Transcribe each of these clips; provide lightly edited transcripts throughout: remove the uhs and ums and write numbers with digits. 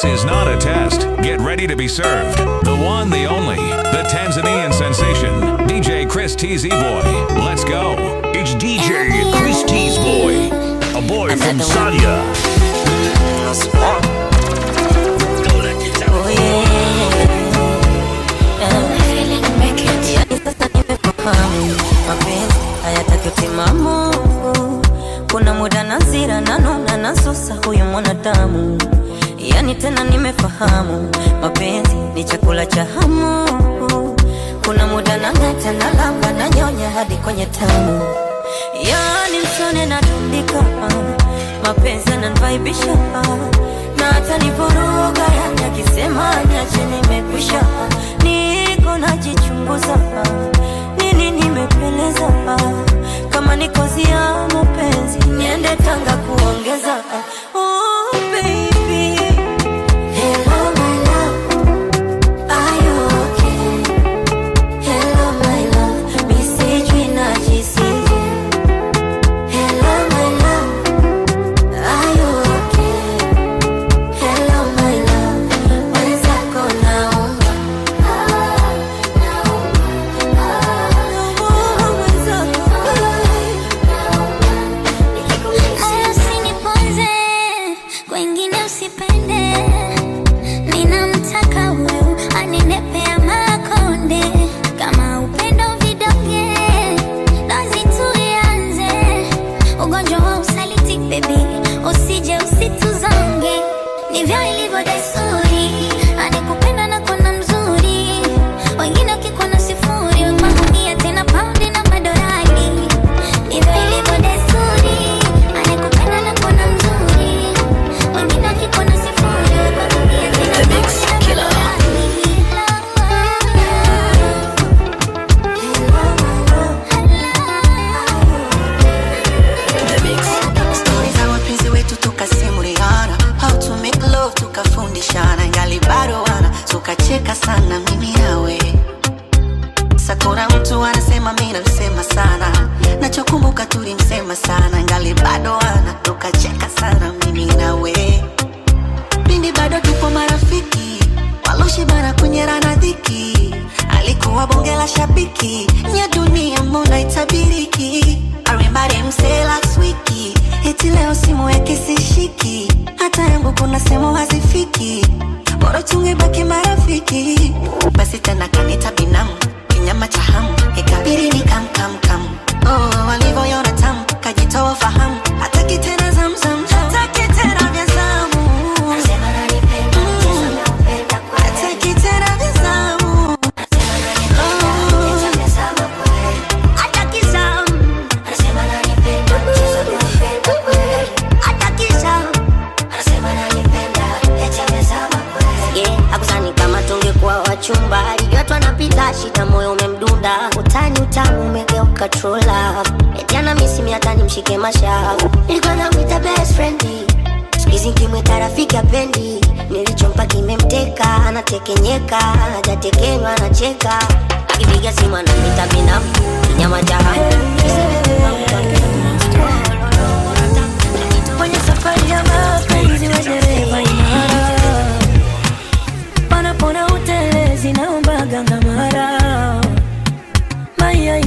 is not a test. Get ready to be served. The one, the only, the Tanzanian sensation, DJ Chris TZ Boy. Let's go. It's DJ Chris TZ Boy, a boy from Sadia. Oh mapenzi hayataki utimamu. Kuna muda nazira nanona nasusa huyu mwanadamu. Yani tena nimefahamu mapenzi ni chakula cha hamu. Kuna muda nang'ata na lamba na nyonya hadi kwenye tamu. Yani msone na tundika mapenzi yananivaibisha. Na hata nivuruga yani akisema niache nimekwisha. Niko najichunguza nini nimepeleza. Kama ni kozi ya mapenzi niende Tanga kuongeza. Oh baby, hello my love, are you okay? Hello my love, misijui najisije. Hello my love, are you okay? Hello my love, mwenzako naomba. Usiniponze, kwengine usipende. Ninamtaka huyu aninepea makonde. Kama upendo vidonge, dozi tuianze. Ugonjwa wa usaliti baby, usije usituzonge. Ndivyo ilivyo desturi, anikupenda na kona mzuri. Wengine wakikuona sifuri, wemahunia tena paundi na madorali. Ndivyo ilivyo desturi, anikupenda na kona mzuri. Wengine wakikuona sifuri, wemahunia tena paundi na madorali. Stories za wapenzi wetu tukasimuliana, how to make love tukafundishana. Ingali bado wana tukacheka sana mimi nawe. Sakura mtu anasema mimi namsema sana. Nachokumbuka tulimsema sana. Ingali bado wana tukacheka sana mimi nawe. Pindi bado tupo marafiki, waloshibana kwenye rana dhiki. Alikuwa bonge la shabiki, nya dunia mbona itabiriki. I remember him say last week, eti leo simu yake sishiki. Hata yangu kuna sehemu hazifiki, bora tungebaki marafiki. Basi tena kanita binamu, kinyama cha hamu. Ikabidi ni kam. Oh, walivyoiona tamu, kajitoa fahamu. Hataki tena zamzam, hataki tena vya zamu. Hataki tena vya zamu. Hataki zamu. Hataki zamu. Yeah, hakuzani kama tungekuwa wachumba. Alijua tu anapita shida, moyo umemdunda. Utani utamu umegeuka true love. Eti anamisi hata nimshike mashavu. Nilikuwa namwita best friend, siku hizi nikimwita rafiki hapendi. Nilichompa kimemteka, anatekenyeka. Hajatekenywa anacheka. Akipiga simu anamwita binamu, kinyama cha hamu. Kwenye safari ya mapenzi wa dereva imara, panapona utelezi naomba gangamara. Maya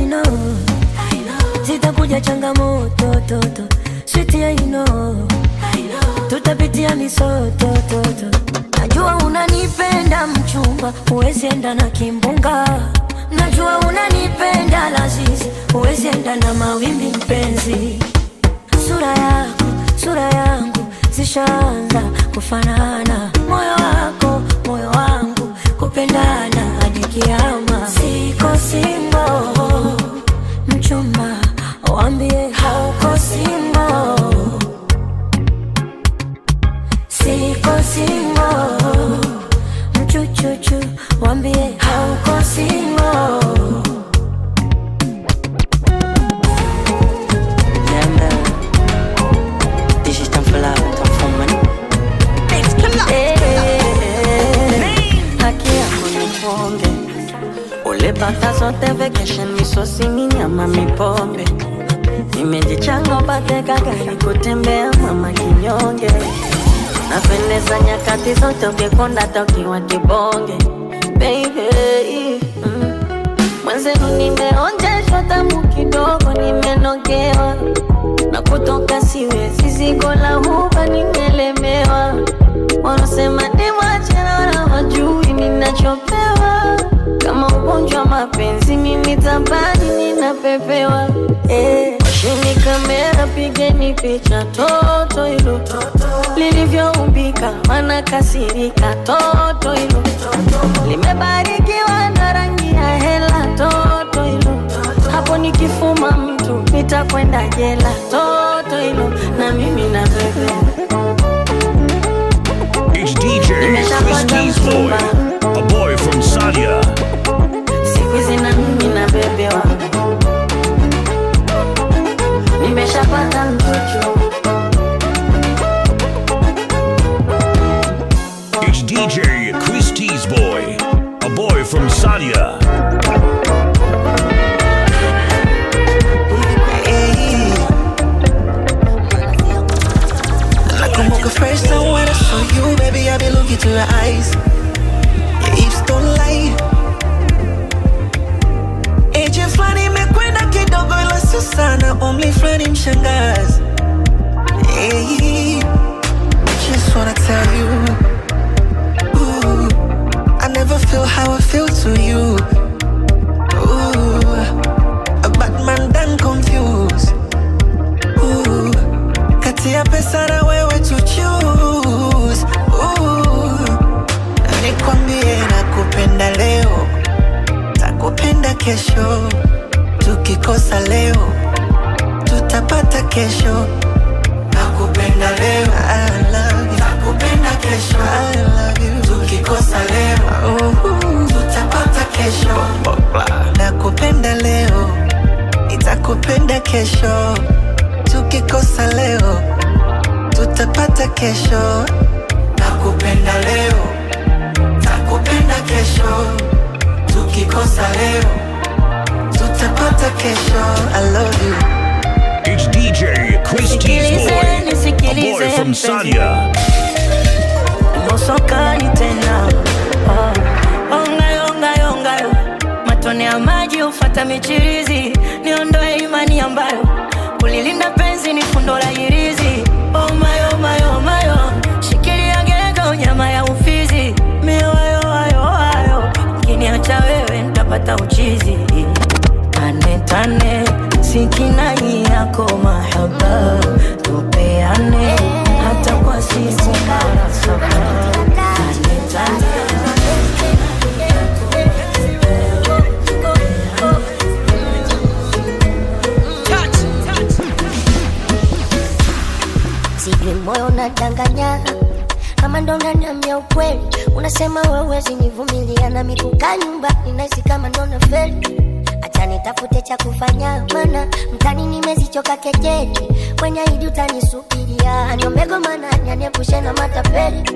zitakuja changamoto toto. Sweet I know, tutapitia misoto toto. Najua unanipenda mchumba, huwezi enda na kimbunga. Najua unanipenda lazizi, huwezi enda na mawimbi mpenzi. Sura yangu zishaanza kufanana. Moyo wako, moyo wangu, kupendana hadi kiama. Siko single, mchumba, waambie hauko single. Siko single, mchuchuchu, waambie hauko single. Bata zote vacation misosi minyama mipombe. Nimejichanga upate kagari kutembea mama kinyonge. Napende Za nyakati zote ukikonda tokiwa kibonge baby. Mwenzenu nimeonjeshwa tamu kidogo, nimenogewa na kutoka siwezi, zigo la huba nimelemewa. Wanasema ni machela na wajui ninachopewa, kama ugonjwa mapenzi mimi tabani ninapepewa. Shini kamera pigeni picha toto ilo lilivyoumbika, mana kasirika toto ilo limebarikiwa na rangi ya hela toto ilo, hapo nikifuma mtu nitakwenda jela toto ilo, na mimi na bebe. It's DJ Chris Teasboy, a boy from Sadia. Siku hizi na mimi na bebe wangu nimeshapata mtoto. It's DJ Chris Teasboy, a boy from Sadia. Nakumbuka first time when I saw you, baby, I be looking to your eyes. Your hips don't lie. Eje flani imekwenda kidogo ila sio sana, umri flani mshangazi. Hey, I just wanna tell you, ooh, I never feel how I feel to you. Ooh, a bad man done confused. Ooh, kati ya pesa na wewe to choose. Ooh, nikwambie nakupenda leo, takupenda kesho. Tukikosa leo, tutapata kesho. Nakupenda leo, I love you. Nakupenda kesho, I love you. Tukikosa leo, tutapata kesho. Nakupenda leo, nitakupenda kesho. Tukikosa leo, tutapata kesho. Nakupenda leo, nakupenda kesho. Tukikosa leo, tutapata kesho. I love you. It's DJ Chris Teasboy, a boy from Sadia. Mosokani tena ongayo matone ya maji ufata michirizi, niondoe imani ambayo kulilinda penzi ni fundo la hirizi. Oh mayo shikilia gego nyama ya ufizi, miwayo ukiniacha wewe nitapata uchizi. Tane sikinai yako mahaba, tupeane hata kwa siku mara saba. Sijui moyo unadanganya kama ndo unaniambia ukweli. Unasema wewe huwezi nivumilia na mikuka nyumbani nahisi kama ndo nafeli. Acha nitafute cha kufanya, mana mtani nimezichoka kejeli. Kwenye hidi utanisubiria, niombe mana niepushe na matapeli.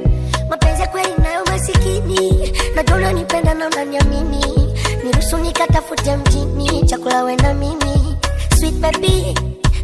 Mapenzi kweli nayo masikini, najua unanipenda na unaniamini. Niruhusu nikatafute mjini, chakula we na mimi. Sweet baby,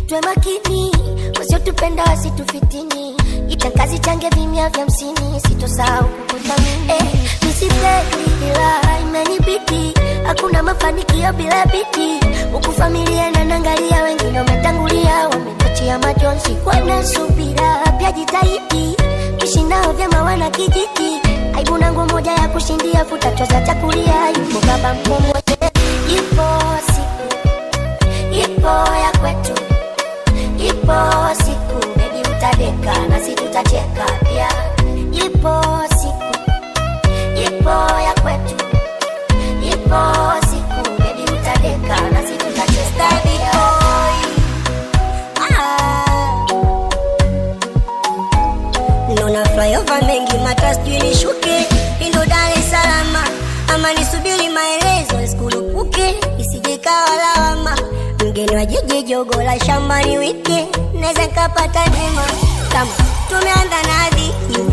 tuwe makini, wasiotupenda wasitufitini. Itangazi change vimya vya msini, sitosahau kukuthamini. Misipeli ila imenibidi, hakuna mafanikio bila bidii. Huku familia inaniangalia, wengine wametangulia, wametuachia majonzi. Wanasubira pia jitahidi, ishi nao vyema wana kijiji. Aibu na nguo moja ya kushindia, futa choza chakulia. Yupo baba mkongwe, ipo siku, ipo ya kwetu. Ipo siku baby utadeka na si tutacheka pia. Ipo siku, ipo ya kwetu. Ipo siku baby utadeka na si tutacheka pia. Nona flyover mengi matras juu nishuke, indo Dar es Salaam ama nisubiri maelezo isikulupuke, isije kawa lawama. Mgeni wa jiji jogo la shambani wiki, neza kapata neema. Kama tumeanza na dhiki,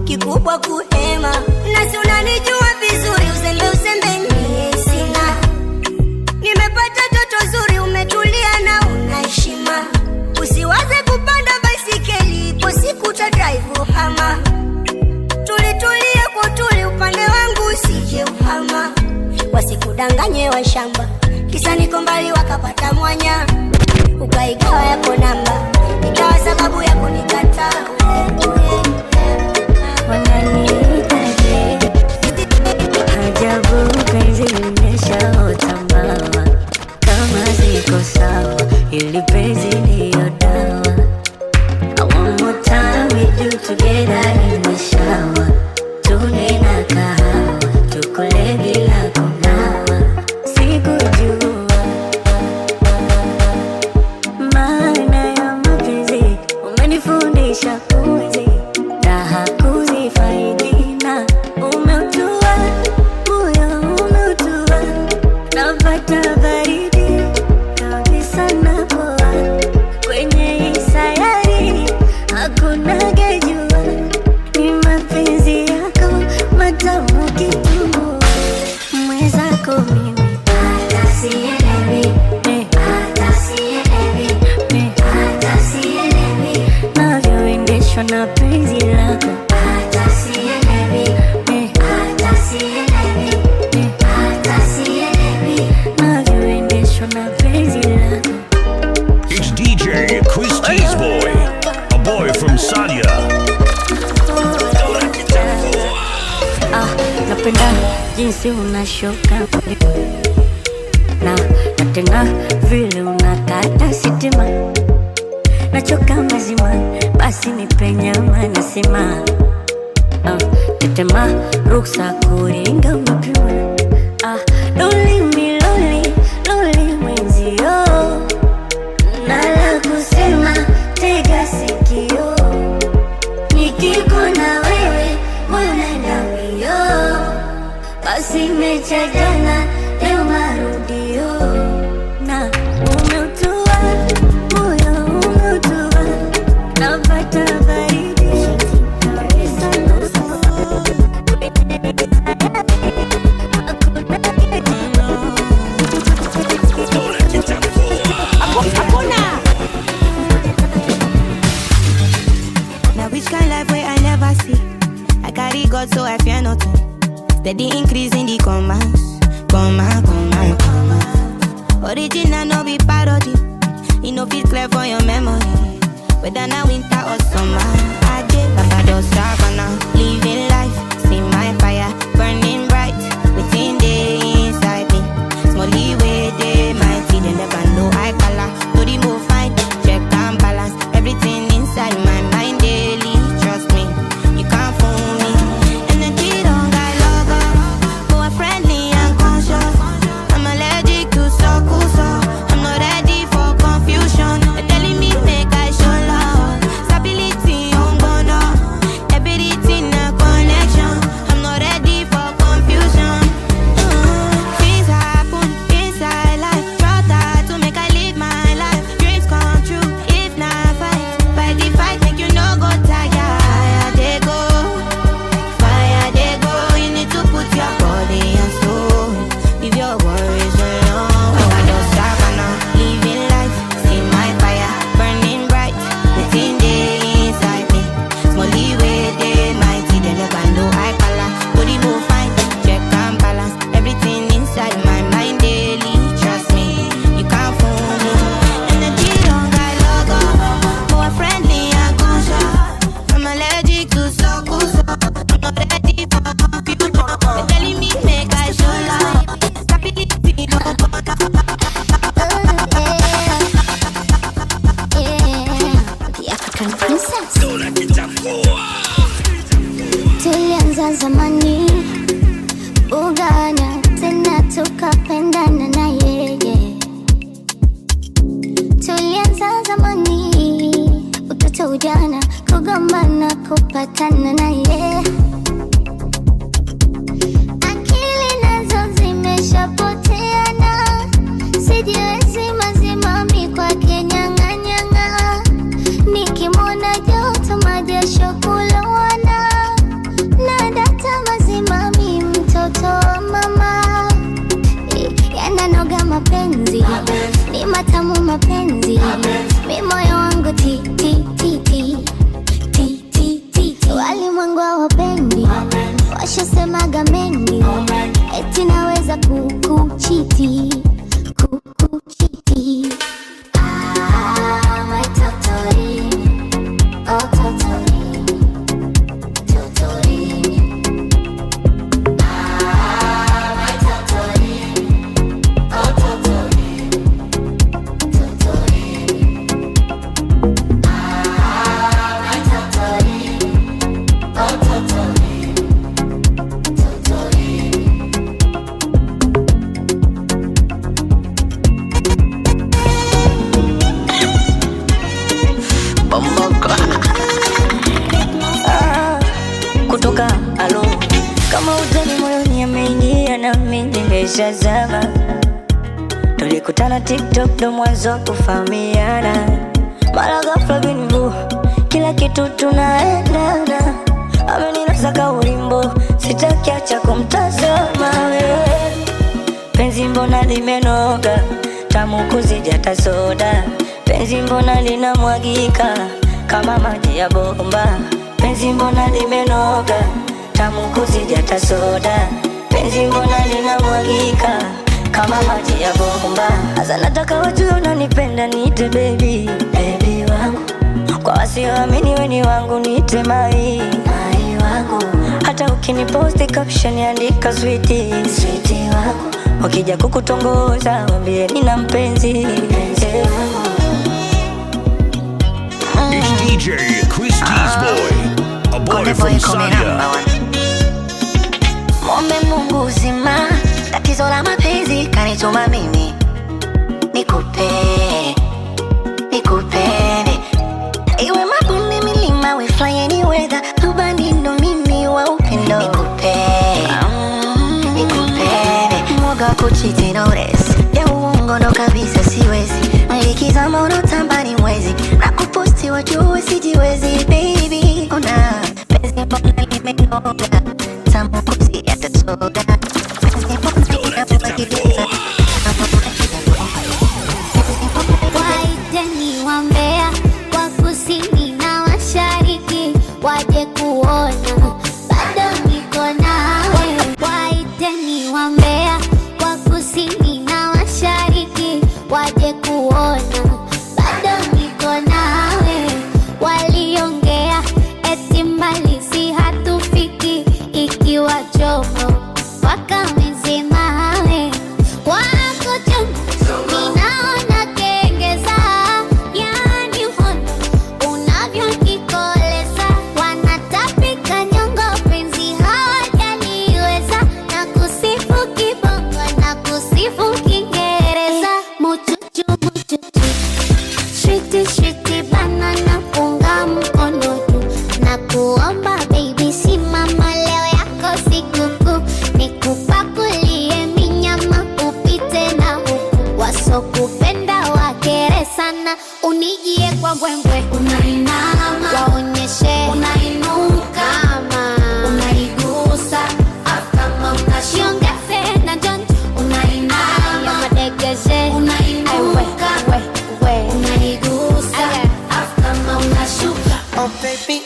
kikubwa kuhema. Nasi unanijua vizuri, uzembe nie sina. Nimepata toto zuri, umetulia na unaheshima. Usiwaze kupanda baisikeli, ipo siku ta drive hama. wadanganye wa shamba, kisa niko mbali wakapata mwanya, ukaigawa yako namba, ikawa sababu ya kunikataa. Wananiitaje ajabu, penzi limeshaota mbawa, kama ziko sawa ili penzi ndiyo dawa. One more time we do together in the shower, tune na kahawa, tukule bila kunawa. Sikujua maana ya mapenzi, umenifundisha kuzi raha kuzifaidi, na umeutua moyo umeutua, napata baridi kabisa napoa kwenye hii sayari, hakuna gejua, ni mapenzi yako matamu kitumbua. Mwezako mimi hata sielewi, hata sielewi, hata sielewi navyoendeshwa na penzi lako, hata sielewi, hata sielewi, hata sielewi navyoendeshwa na penzi lako. It's DJ Chris Teasboy, a boy from Sadia. Napenda jinsi unashuka na tena vile unakata sitima, nachoka mazima, basi nipe nyama nasima. Tetema ruksa kuringa umepima. Loli mi loli, loli mwenzio, nala kusema tega sikio, nikiko na wewe unaenda mbio, basi mecha jana leo marudio, na umeutua moyo umeutua, napata baridi kabisa Now which kind life where I never see, I carry God so I fear nothing. Steady increase in the commas, comma. Original no be parody, it no fit clear for your memory. Whether now winter or summer, I did Papa does savannah, living life, see my fire burning bright within the inside me. Smally way they mighty, they never know I color. To the move fine, check and balance everything inside my mind daily. Trust me, you can't fool me. Energy don't got logo, but friendly and conscious. I'm allergic to so I'm not ready for confusion. They're telling me make I show love, stability on bono, everything a connection. I'm not ready for confusion. Things happen inside life, try to make I live my life. Dreams come true if not fight the fight, make you no go tired. Fire they go, you need to put your body and soul, leave your worries alone. I don't savannah, living life, see my fire burning bright within the inside me. Smally way they mighty, they never know I color. To the move fine, check and balance everything inside my mind daily. Trust me, you can't fool me. Energy don't got logo, more friendly and conscious. I'm allergic to so I'm not ready for confusion. They're telling me make I show love, stability don't go down. The African princess. Tulianza zamani Uganda, tena tukapendana na yeye. Tulianza zamani, utoto ujana, kugombana kupatana na yeye. Akili nazo zimeshapoteana, sijiwezi mazimami kwake nyang'anyang'a. Nikimwona joto majasho kulowana, na data mazimami mtoto wa mama. Yananoga mapenzi, ni matamu mapenzi, mi moyo wangu ti ti ti ti ti ti ti. Walimwengu hawapendi, washasemaga mengi, eti naweza kuku nishazama. Tulikutana TikTok ndo mwanzo kufahamiana. Mara ghafla bingu, kila kitu tunaendana. Ameninasa ka ulimbo, sitaki acha kumtazama wewe. Penzi mbona limenoga, tamu kuzidi hata soda. Penzi mbona linamwagika kama maji ya bomba. Penzi mbona limenoga, tamu kuzidi hata soda. Penzi mbona linamwagika kama maji ya bomba. Asa nataka wajue unanipenda, niite baby, baby wangu. Kwa wasioamini we ni wangu, niite mai, mai wangu. Hata ukiniposti caption andika sweetie, sweetie wangu. Wakija kukutongoza wambie nina mpenzi, mpenzi wangu. It's DJ Chris Teasboy, a boy from Zambia. Mombe Mungu uzima, tatizo la mapenzi kanituma mimi nikupe, nikupende. Iwe mabonde milima, we fly any weather. Rubani ndo mimi wa upendo. Nikupe, nikupende. Mwoga kuchiti no rest, ya uongo ndo kabisa siwezi. Likizama unotamba ni mwezi, na kuposti wajue sijiwezi baby. Una penzi mbona limenoga, tamu kuzidi hata soda. Penzi mbona linamwagika. Waiteni wambea wa kusini na mashariki, waje kuona bado niko nawe. Waiteni wambea wa kusini na mashariki, waje kuona bado niko nawe. Waliongea eti mbali si hatufiki, ikiwa chomo wakamezemawe. Wako chomo ninaona kengeza, yani uhondo unavyonikoleza. Wanatapika nyongo penzi hawajaliweza, na kusifu kibongo na kusifu Kiingereza. Muchuchu muchuchu, shiti shiti banana, punga mkono tu na kuomba baby, simama leo yako sikukuu. Nikupakulie minyama upite na huku, wasokupenda wakere sana. Unijie kwa mbwembwe, unainama waonyeshe unainuka, kama unaigusa kama unashiongeze na jonjo. Unainama madegeshe, unainuka, we unaigusa kama unashuka. Oh baby,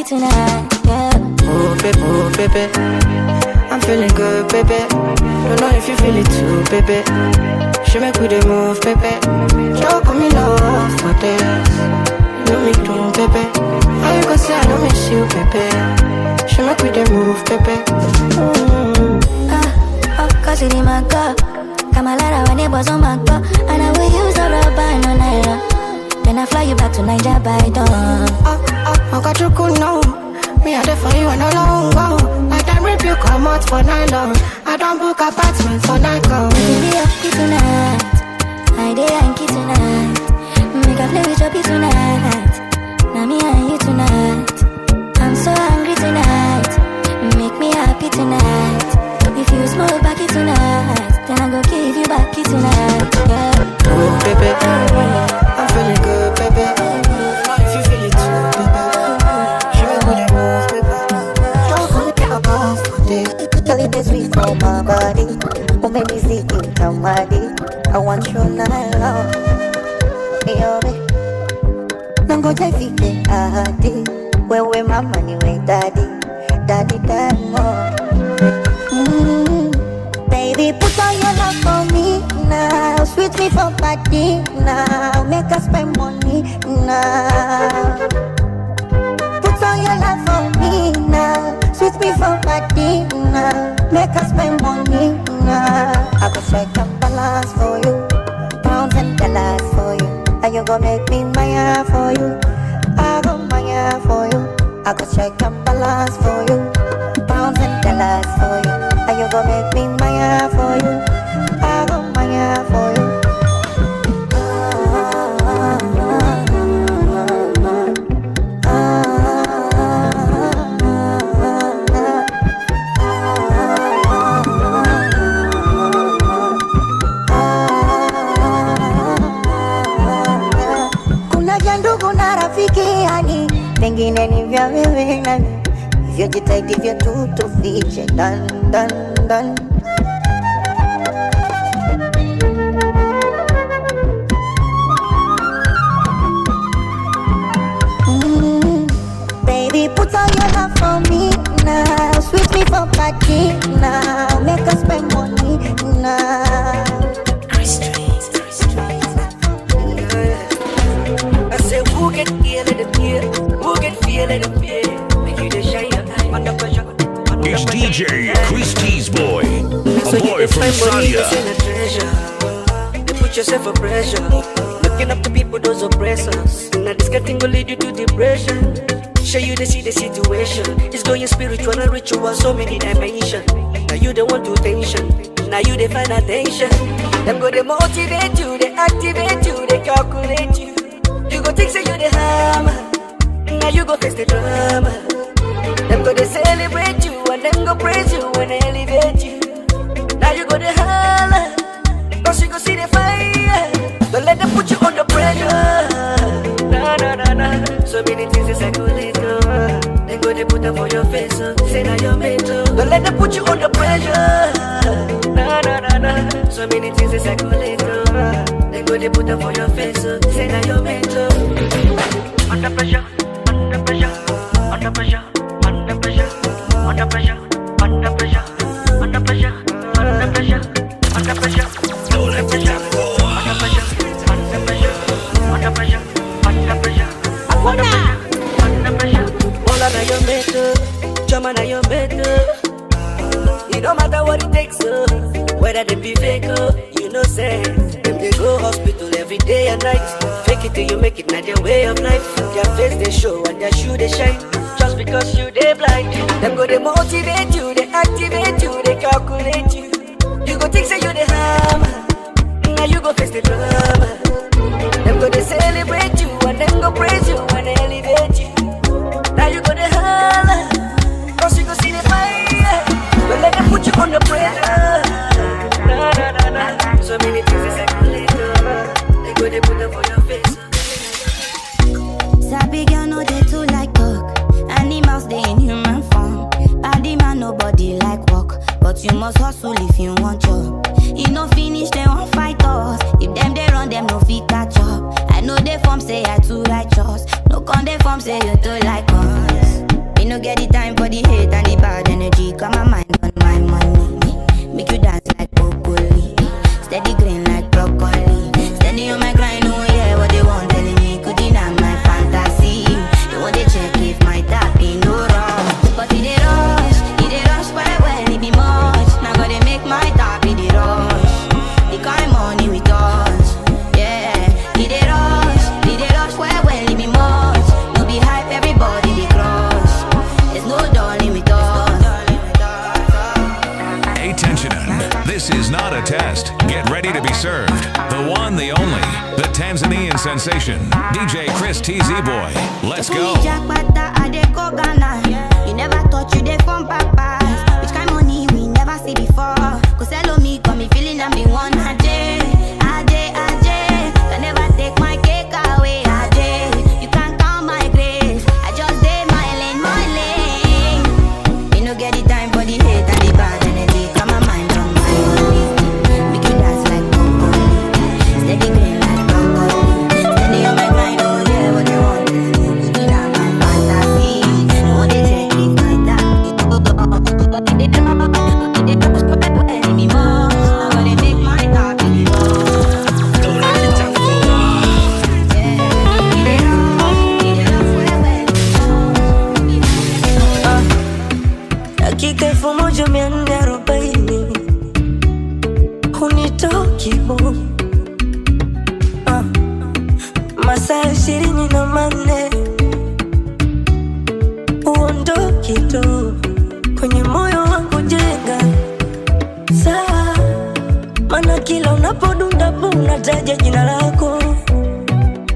tonight, yeah. Oh baby, I'm feeling good, baby. Don't know if you feel it too, baby. She make we dey move, baby. Don't call me love for this. You me too, baby. How you gonna say I don't miss you, baby? She make we dey move, baby. Cause it in my cup. Kama Lara when it was on my cup. And I will use a rubber no naira. Then I fly you back to Nigeria by dawn. I got you cool now. Me I there for you and no long go. I don't rip you come out for nylon. I don't book apartments for night go. We be up tonight. I day and key tonight. Make a play with your piece tonight. Now me and you tonight. I'm so hungry tonight. Make me happy tonight. If you smoke back it tonight, then I go give you back it tonight. Yeah. Oh baby, I'm feeling good, baby. If you feel it too, baby. She make me move, baby. Don't call it above this. Girl, it is sweet for my body. Oh, make me see you come body. I want you now. Hey, oh, baby. Don't go take it, daddy. Where mama ni we daddy. Daddy, more. Baby, put all your love for me now. Sweet me for party now. make us spend money now. Put on your love for me now. Sweet me for my dinner. Make us spend money now. I go strike a balance for you. Pounds and dollars for you. And you gon' make me maya for you. I go maya for you. I go strike a balance for you. Pounds and dollars for you. And you gon' make me maya for you. I go maya for you. Pengine ni vya wewe nami, hivyo jitahidi vya tufiche dan dan dan. Baby, put on your love for me now. Sweet me for party now. Make us spend money now. I say who get feel it up here? Who get feel it up here? Make you the shine under pressure. It's DJ Chris Teasboy, a boy from Sadia. You put yourself under pressure. Looking up to people, those oppressors. Now this getting will lead you to depression. Show you they see the situation. It's going spiritual and ritual, so many dimensions. Now you don't want to tension. Now you they find attention. Them go they motivate you, they activate you, they calculate you. You go think say you the hammer. Now you go face the drama. Them go they celebrate you and them go praise you and elevate you. Now you go the holler, cause you go see the fire. Don't let them put you under pressure. Nah, nah, nah, nah. So many things they circulate. They go they put them for your face. Say now you're mental. Don't let them put you under pressure. Nah, nah, nah, nah. So many things they circulate. They go they put them for your face. Say now you're mental. Under pressure, under pressure, under pressure, under pressure, under pressure, under pressure, under pressure, under pressure, under pressure, Don't let me down. under pressure, under pressure, under pressure, under pressure, under pressure. All I know you're better, Chama now you're better. It don't matter what it takes, whether they be fake, you know say. Them they go hospital every day and night. Fake it till you make it, not their way of life. Their face they show and their shoe they shine. Just because you they blind. Them go they motivate you, they activate you, they calculate you. You go think say you the hammer. Now you go face the drama. Them go they celebrate you and them go praise you and elevate you. Now you go the holler, cause you go see the fire. Don't let them put you under pressure. Nah, nah, nah, nah. So many things they circulate. They go they put them for your face. Sabi girl no they too like talk. Animals they in human form. Body man nobody like walk. But you must hustle if you want job. You no finish they won't fight us. If them they run them no fit catch up. I know they form say I too righteous. No con they form say you too like us. Me no get the time for the hate and the bad energy. Got my mind on my money. Make you dance like broccoli. Steady green like broccoli. Steady on my grind, oh yeah, what they want telling me. Could deny my fantasy. They want to check if my tap be no wrong. But it rush well, it be much. Now gotta make my tap be the rush. The kind money we touch, yeah. It rush well, it be much. No be hype, everybody they crush. There's no darling with us. Attention, this is not a test. Get ready to be served. The one, the only, the Tanzanian sensation, DJ Chris TZ Boy. Let's go. You never thought you did from papas. Which kind money we never see before. Cause hello me, got me feeling I'm the one. Ajay. Can never take my cake away. Ajay. You can't count my grace. I just did my lane. You no get the time for the hate and the bad energy. Got my mind on my own. Make you dance like broccoli. Steady green like broccoli. Steady on my grind, oh yeah, what you want. You know my fantasy. You want to take it like that. 40 hunitoki bu masaa 24 uondoki tu kwenye moyo wangu jenga sawa, mana kila unapodunda bu unataja jina lako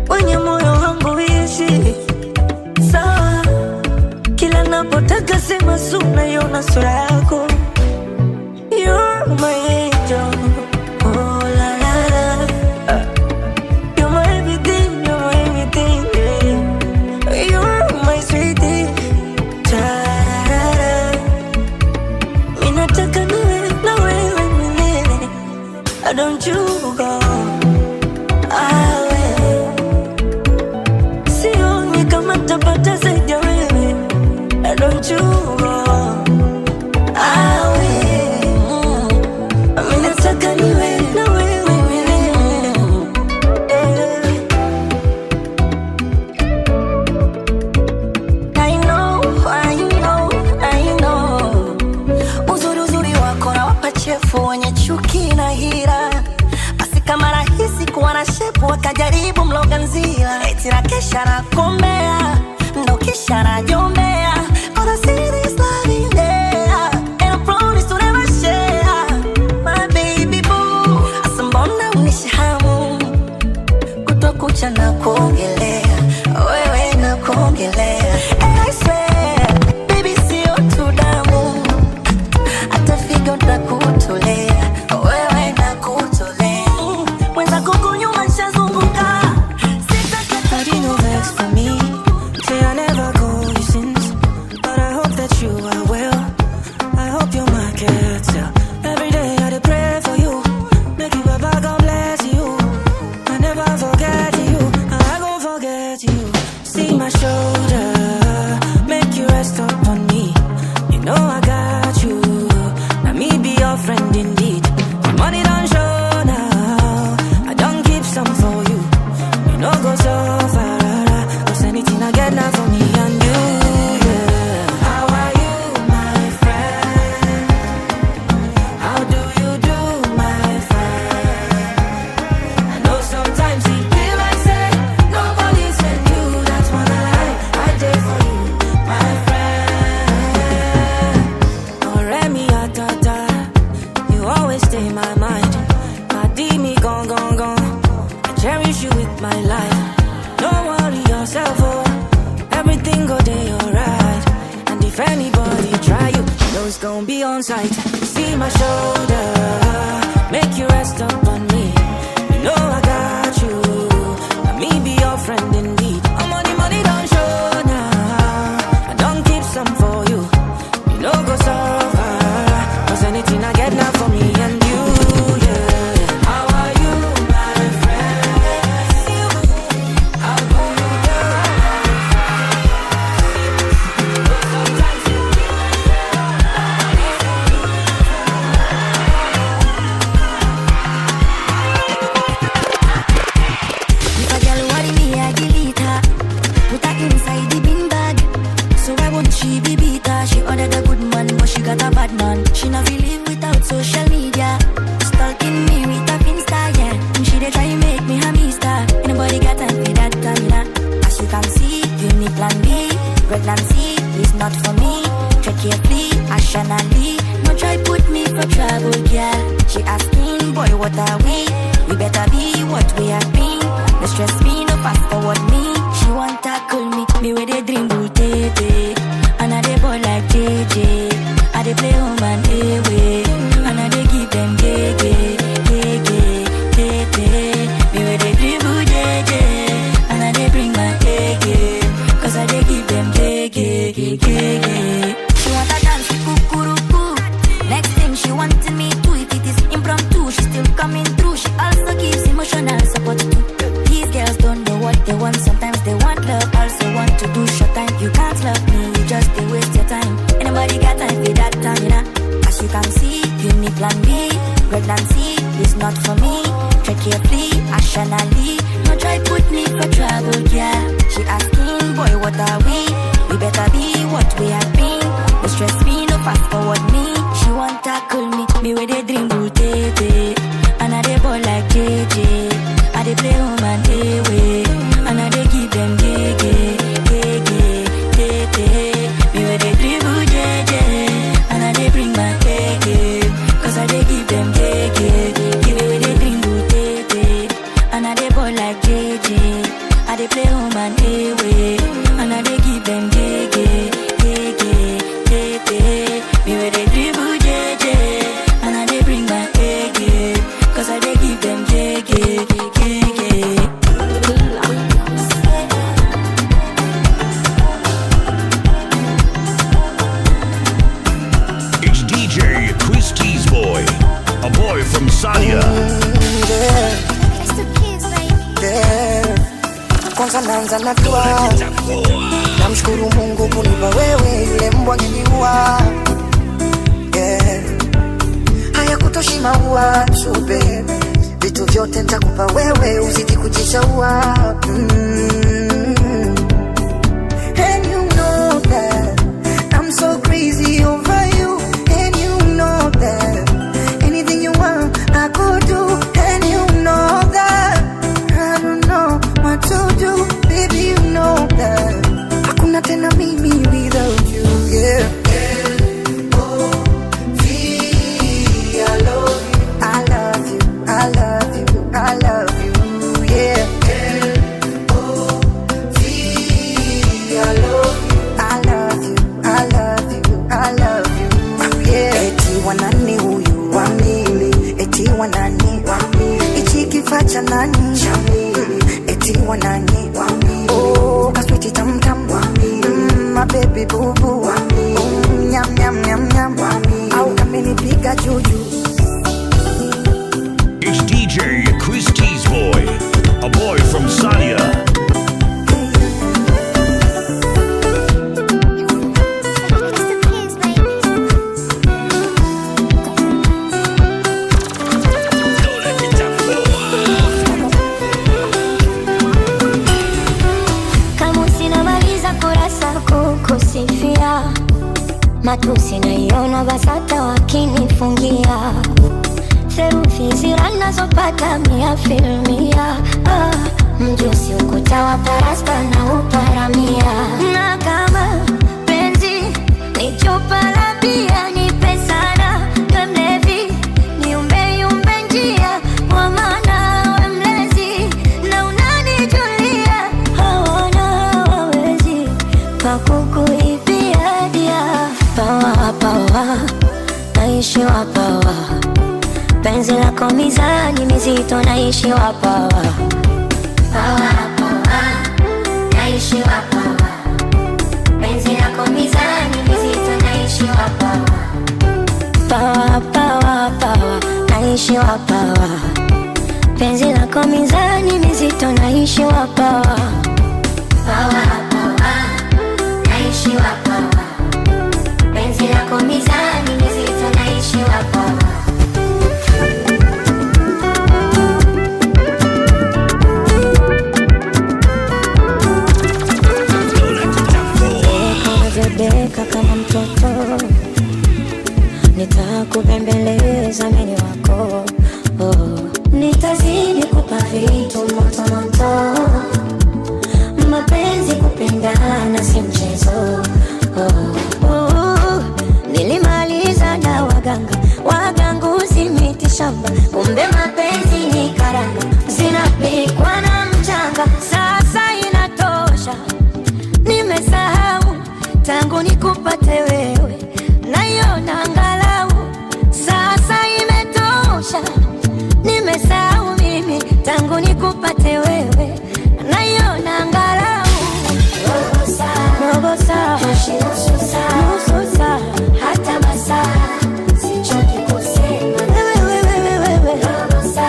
kwenye moyo wangu ishi sawa, kila napotaka sema suna yona sura yako. You're my angel, oh la la la. You're my everything, yeah. You're my sweetie, ta-ra-ra. Minataka niwe na wewe milele, don't you go away. Sioni kama tapata zaidi ya wewe, don't you go away. Minataka niwe na wewe milele. I know uzuri wako na wapachefu wenye chuki na hila, basi kama rahisi kuwa na shepu wakajaribu mloga nzila, eti na kesha na kombea ndo kisha na jombea. All I see is love in there, and I promise to never share my baby boo. Asa mbona unishahamu kutokucha na kuongelea wewe na kuongelea, and I swear baby sio tu damu, hata figo nitakutolea wewe na kutolea. Mwenza kuku nyuma nishazunguka, Nobody no vex for me. Say I never go you since, but I hope that you are well. I hope you're my character. Every day I dey pray for you. Make you Baba God bless you. I never forget you. I gon' forget you. See my shoulder, make you rest up on me. You know I got you. Now me be your friend indeed. The money don't show now. I don't keep some for you. You know go so far. Cause anything I get now for me and you, yeah. How are you, my friend? How do you do, my friend? I know sometimes it feel like say nobody sent you. That's when I did for you, my friend. Oh, Remy, tata, you always stay in my mind. Padi me gone. I cherish you with my life. Don't worry yourself, oh. Everything go day alright. And if anybody try you, know it's gon' be on sight. See my shoulder, make you rest up on me. You know I got you. Let me be your friend indeed. I'm on the money don't show now. I don't keep some for you. You know go so far. Cause anything I get now for me and you, yeah. How are you, my friend? How do you do? If a girl worry me, I delete her. Put her inside the bin bag. So why won't she be beater? She ordered a good man, but she got a bad man. She not feel live without social media. Stalking me with a Finsta, yeah. And she dey try make me a mister. Anybody got time for that, Tamina? As you can see, you need plan B. Pregnancy is not for me. Tread carefully, rationally. No try put me for trouble, girl. She asking, boy, what are we? We better be what we have been. No stress me, no fast forward me. She want tackle me with a dream bull tete. And I dey boy like JJ. I dey play home and away. And I dey give them gege. Me with a dream bull JJ. And I dey bring my gege. Cause I dey give them gege. She want a dance kukuruku. Next thing she wanted me to. If it is impromptu, she still coming through. She also gives emotional support too. These girls don't know what they want. Sometimes they want love, also want to do short time. You can't love me, you just they waste your time. Anybody got time for that time, you know? As you can see, you need plan B. Pregnancy is not for me. Tread carefully, rationally. No try put me for trouble, yeah. She asking, boy, what are we? We better be what we have been. No stress me, no fast forward me. She want tackle me with a dream booty. And I dey ball like JJ. I dey play home and away. And I dey give them gege. Me with a dribble JJ. And I dey bring my gege. Cause I dey give them gege. Give me with a dream booty. And I dey ball like JJ. I dey play home and away. And I dey give them gege. Me with a dribble JJ. And I dey bring my gege. Cause I dey give them gege. It's DJ Chris Teasboy, a boy from Sanya. Kwanza naanza na dua, namshukuru Mungu kunipa wewe, yule mbwa angeniua. Hayakutoshi maua tu baby, vitu vyote nitakupa wewe, uzidi kujishaua. And you know that I'm so crazy over you. And you know that anything you want I could do. And you know that I don't know what to do, baby, you know that hakuna tena mimi without you, yeah. L-O-V, I love you, I love you, I love you, I love you, yeah. L-O-V, I love you, I love you, I love you, I love you, yeah. Eti wanani huyu wa mili, eti wanani wa mili, ichi kifacha nani cha mili, eti wanani wa mili, oh kaswiti tam tam wa mili, my baby boo boo wa mili, nyam nyam nyam nyam wa mili, au kamenipiga juju. It's DJ Chris Teasboy, a boy from Sanya. Kusifia matusi naiona basata wakinifungia serufi zirana zopata mia filmia mjusi ukuta wa parasta na uparamia na kama penzi ni chupa la bia nipe sana we mlevi niumbe yumbe njia kwa maana we mlezi na unanijulia hawana wawezi kukuibia dia pawa pawa naishi wapawa penzi lako mizani mizito naishi wapawa pawa pawa naishi wapawa penzi lako mizani mizito naishi wapawa pawa pawa pawa naishi wapawa penzi lako mizani mizito naishi wapawa pawa naishi wapawa penzi lako mizani mizito naishi wapawa deka kama mtoto nitakubembeleza mimi wako nitazidi kupa vitu moto moto mapenzi kupendana si mchezo nilimaliza na waganguzi miti shamba kumbe mapenzi ni karanga zinapikwa na mchanga sasa inatosha nimesahau tangu nikupate wewe naiona angalau sasa imetosha nimesahau mimi tangu nikupate wewe naiona angalau robo saa nusu saa hata masaa sichoki kusema wewe robo saa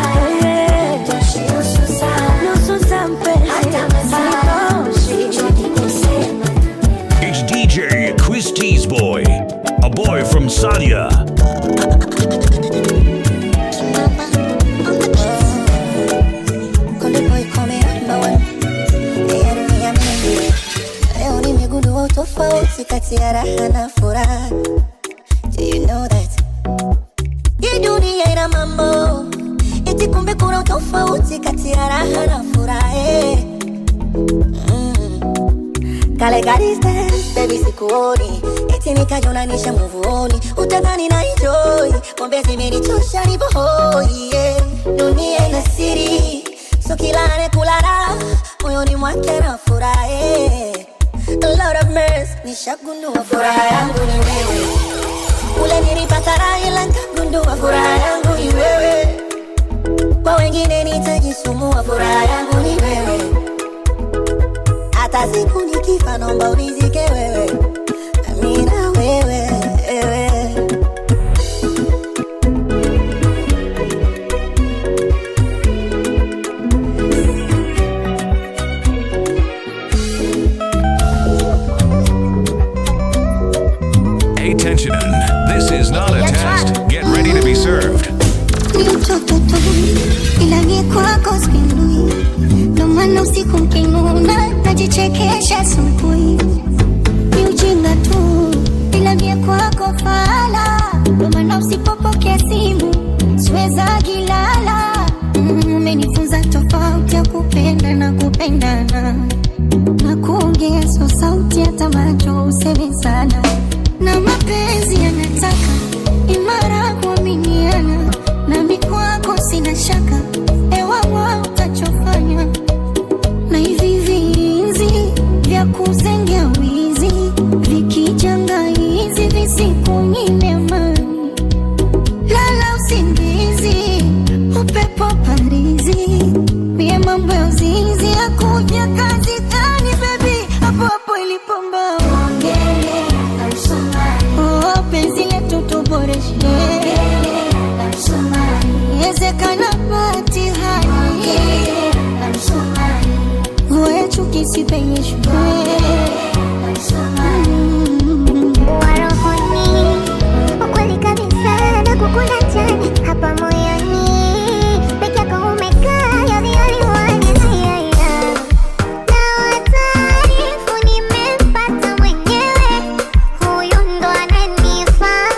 ya mambo, eti kumbe kuna utofauti kati ya raha na furaha. Kale distance, baby sikuoni, eti nikajonanisha muvuoni, utadhani na enjoy, pombe zimenichosha nipo hoi, yeah. Dunia ina siri, so kila anakulala moyoni mwake na furaha. A lot of mess, nishagundua furaha yangu ni wewe. Ule nilipata raha ila nikagundua furaha yangu ni wewe. Kwa wengine nitajisumbua, furaha yangu ni wewe. Hata siku nikifa naomba unizike wewe, mimi na wewe, wewe. Attention, this is not a test. Get ready to be served. Ila ni kwako spinui, ndo maana usiku mkinuna najichekesha asubuhi. Ni ujinga tu, ila ni kwako fala, ndo maana usipopokea simu siweza gilala. Umenifunza tofauti ya kupenda na kupendana, na kuongea so sauti hata macho useme sana. Na mapenzi yanataka imara kuaminiana, nami kwako sina shaka, ewawa utachofanya. Na hivi vinzi vya kuzengea wizi, vikijanga hizi visikunyime amani. Lala usingizi, upepo parizi, mie mambo ya uzinzi ya kuja kazi tani baby, hapo hapo ilipomba ongele na msumari. Oh, penzi letu tuboreshe ongele na msumari. Ezekana pati hani ongele na msumari. Voe chuki sipenyeshwe na msumari. Warohoni, ukweli kabisa na kukuna jani hapa moyoni. Peke yako umekaa, you're the only one, yeah, yeah. Na wataarifu nimempata mwenyewe, huyu ndo ananifaa.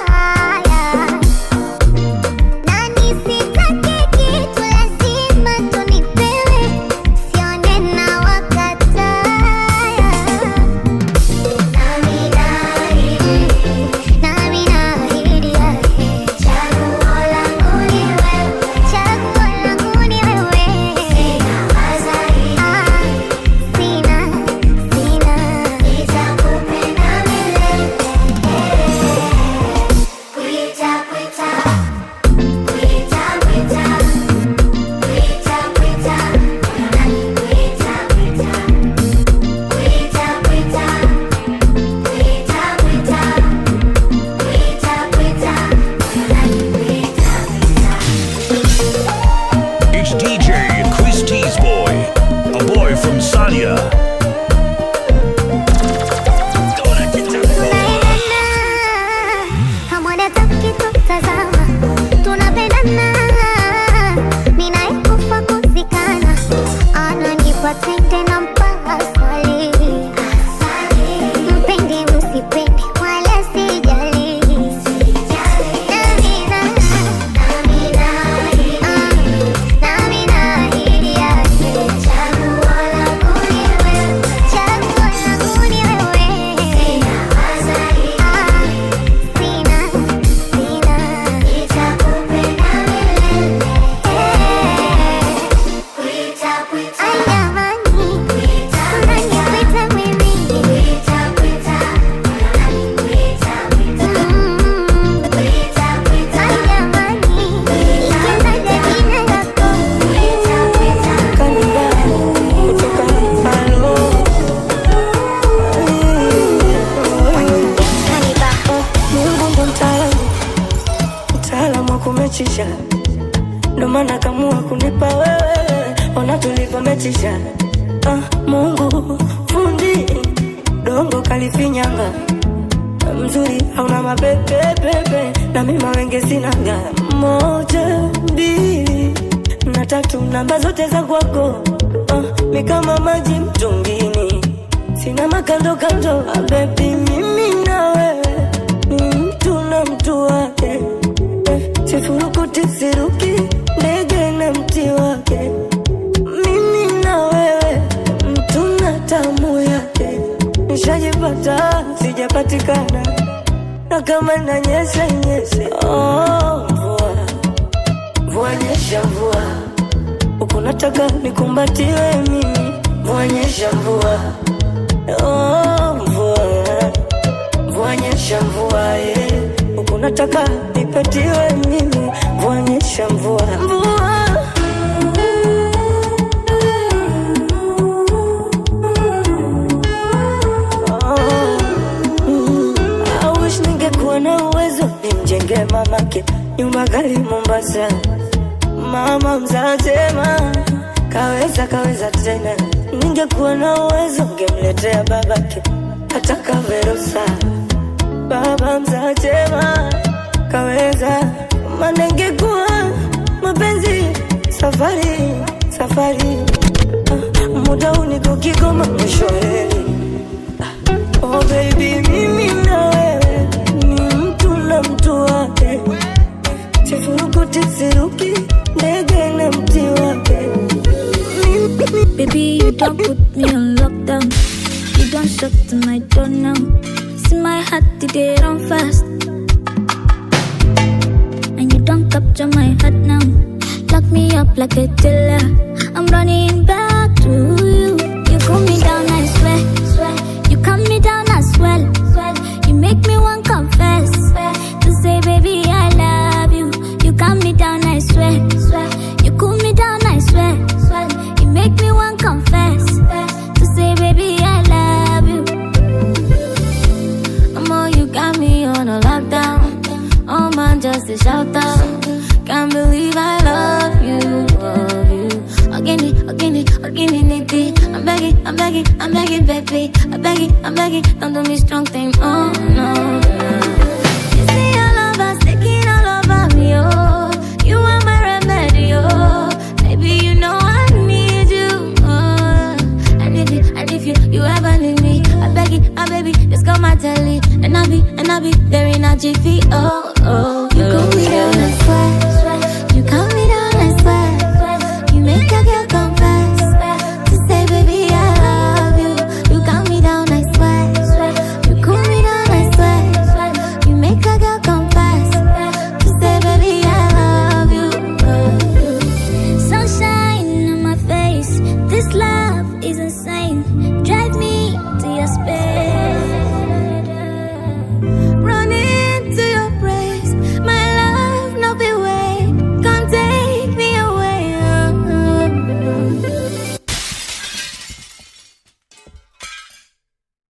Na nisitake kitu lazima tunipewe, sione na wakataya. Nami naahidi yake, chaguo langu ni wewe, chaguo langu ni wewe. Sina wazaidi, sina, nitakupenda milele. Kuita, kuita, kuita, kuita, kuita, kuita, unani kuita, kuita, kuita, kuita, kuita, kuita, unani kuita. It's DJ Chris Teasboy, a boy from Sadia. Hamwona tukitutazama, tunapendana. Ninayekufa kuzikana, ananipa tende na mpaka swali. Mpende msipende, wala sijali. Nami naahidi yake, chaguo langu ni wewe, chaguo langu ni wewe. Sina wazaidi, sina, nitakupenda milele. Kuita, kuita, ay jamani, unaniita mimi. Kuita, kuita, unaniita, kuita, kuita, ay jamani, nikitaja jina lako. Kuita, kuita, kutoka Mbalo. Mungu ndo mtaalamu wa kumechisha, ndo maana kamua kunipa wewe, ona tulivyometisha. Mungu fundi dongo kalifinyanga, mzuri hauna mapepepepe, na mimi mawenge sinanga. 1, 2 na 3, namba zote za kwako, mi kama maji mtungini, sina makando kando. Baby mimi na wewe ni mtu na mtu wake, sifuruku sifurukuti siruki, ndege na mti wake. Mimi na wewe, mtu na tamu yake. Nishajipata, sijapatikana, na kama nanyesha nyeshe. Oh, mvua, mvua nyesha mvua, uko nataka nikumbatiwe mimi. Mvua nyesha mvua, oh mvua, mvua nyesha mvua, uko nataka nipatiwe mimi. Mvua nyesha mvua, mvua. Na uwezo nimjenge mamake nyumba kali Mombasa. Mama mzazema kaweza tena. Ningekuwa na uwezo ngemletea babake hata Kaverosa. Baba mzazema kaweza, maana ingekuwa mapenzi safari. Muda uniko Kigoma mwisho wa reli. Oh baby, mimi na wewe ni mtu na mtu wake. Sifurukuti siruki, ndege na mti wake. Baby, you don't put me on lockdown. You don't shut to my door now. See my heart today run fast, and you don't capture my heart now. Lock me up like a jailer. I'm running back to you. You cool me down, I swear. You calm me down, I swear. You make me want confess to say, baby, I love you. You calm me down, I swear. You cool me down, I swear. You make me want confess to say, baby, I love you. You got me on a lockdown. Oh man, just a shout out. Can't believe I love you. Again, I'm begging, baby. I'm begging, don't do me strong thing. Oh no.